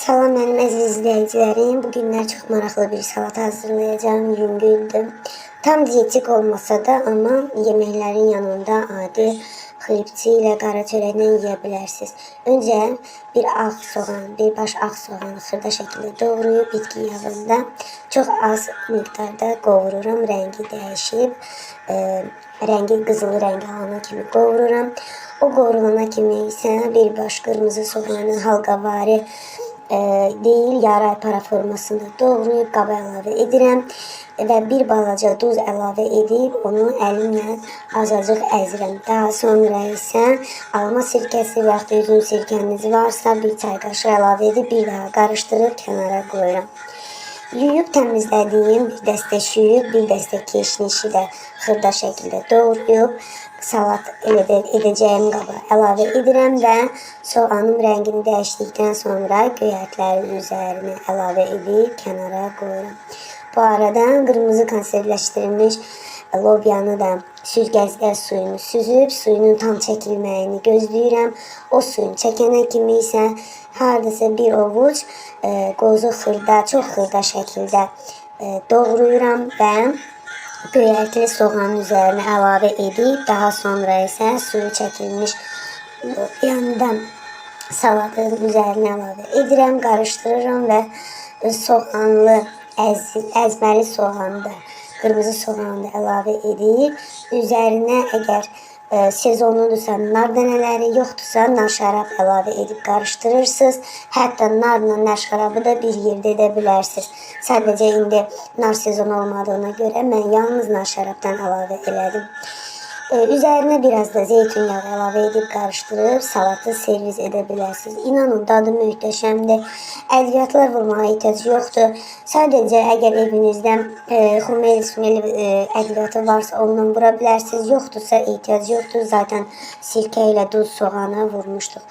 Salam mənim əziz izləyicilərim. Bu günlər çox maraqlı bir salat hazırlayacağım. Yüngüldür. Tam dietik olmasa da, amma yeməklərin yanında adi xilipçi ilə qara çörəklə yeyə bilərsiniz. Öncə bir ağ soğan, bir baş ağ soğanı xırda şəkildə doğrayıb bitki yağında çox az miqdarda qovururam. Rəngi dəyişib, rəngi qızılı rəng alana kimi qovururam. O qovrulana kimi isə bir baş qırmızı soğanı halqavari deyil, yarı para formasında doğrayıb qaba əlavə edirəm və bir balaca duz əlavə edib onu əlimlə azacıq əzirəm. Daha sonra isə alma sirkəsi və yaxud da üzüm sirkəniz varsa bir çay qaşığı əlavə edib bir daha qarışdırıb kənara qoyuram. Yuyub təmizlədiyim bir dəstə şüyüb, bir dəstə keşnişi də xırda şəkildə doğrayıb salat edəcəyim qaba əlavə edirəm və soğanın rəngini dəyişdikdən sonra göyərtlərin üzərinə əlavə edib kənara qoyuram. Bu arada qırmızı konservləşdirilmiş lobyanı da süzgəcdə suyunu süzüb, suyunun tam çəkilməyini gözləyirəm. O suyun çəkənə kimi isə hardasa bir ovuc qozu xırda, çox xırda şəkildə doğrayıram və göyərtli soğanın üzərinə əlavə edib, daha sonra isə suyu çəkilmiş yandan salatın üzərinə əlavə edirəm, qarışdırıram və soğanlı, əzməli soğanı da, qırmızı soğanı da əlavə edib, üzərinə əgər sezonudursa nar dənələri, yoxdursa nar şərab əlavə edib qarışdırırsınız. Hətta narla nar şərabı da bir yerdə edə bilərsiniz. Sadəcə indi nar sezonu olmadığına görə mən yalnız nar şərabdan əlavə elədim. Üzərinə biraz da zeytun yağı əlavə edib qarışdırıb salatı servis edə bilərsiniz. İnanın, dadı möhtəşəmdir. Ədviyyatlar vurmağa ehtiyac yoxdur. Sadəcə əgər evinizdə xumeli ədviyyatı varsa ondan vura bilərsiniz. Yoxdursa ehtiyac yoxdur. Zaten sirkə ilə duz soğanı vurmuşduq.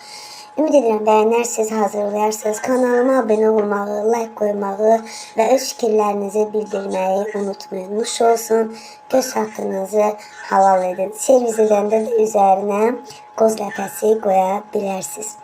Ümid edirəm bəyənərsiniz, hazırlayarsınız. Kanalıma abunə olmağı, like qoymağı və öz fikirlərinizi bildirməyi unutmayın. Nuş olsun, göz haqqınızı halal edin. Servis edəndə də üzərinə qoz ləpəsi qoya bilərsiniz.